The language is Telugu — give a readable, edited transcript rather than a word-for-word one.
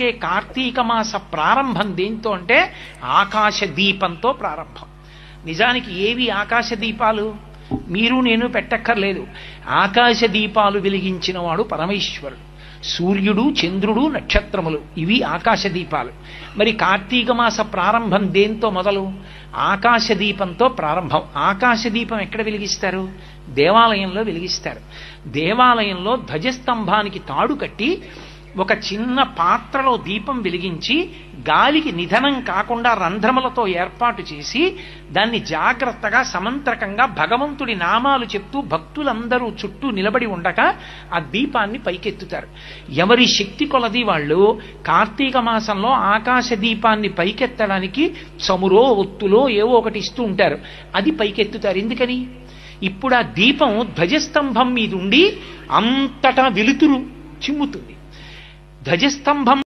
అందుకే కార్తీక మాస ప్రారంభం దేంతో అంటే ఆకాశ దీపంతో ప్రారంభం. నిజానికి ఏవి ఆకాశ దీపాలు? మీరు నేను పెట్టక్కర్లేదు. ఆకాశ దీపాలు వెలిగించిన వాడు పరమేశ్వరుడు. సూర్యుడు, చంద్రుడు, నక్షత్రములు ఇవి ఆకాశ దీపాలు. మరి కార్తీక మాస ప్రారంభం దేంతో మొదలు? ఆకాశ దీపంతో ప్రారంభం. ఆకాశ దీపం ఎక్కడ వెలిగిస్తారు? దేవాలయంలో వెలిగిస్తారు. దేవాలయంలో ధ్వజస్తంభానికి తాడు కట్టి ఒక చిన్న పాత్రలో దీపం వెలిగించి గాలికి నిధనం కాకుండా రంధ్రములతో ఏర్పాటు చేసి దాన్ని జాగ్రత్తగా సమంత్రకంగా భగవంతుడి నామాలు చెప్తూ భక్తులందరూ చుట్టూ నిలబడి ఉండగా ఆ దీపాన్ని పైకెత్తుతారు. ఎవరి శక్తి కొలది వాళ్ళు కార్తీక మాసంలో ఆకాశ దీపాన్ని పైకెత్తడానికి చమురో ఒత్తులో ఏవో ఒకటి ఇస్తూ ఉంటారు. అది పైకెత్తుతారు. ఎందుకని? ఇప్పుడు ఆ దీపం ధ్వజస్తంభం మీద ఉండి అంతటా వెలుతురు చిమ్ముతుంది. ధ్వజస్తంభం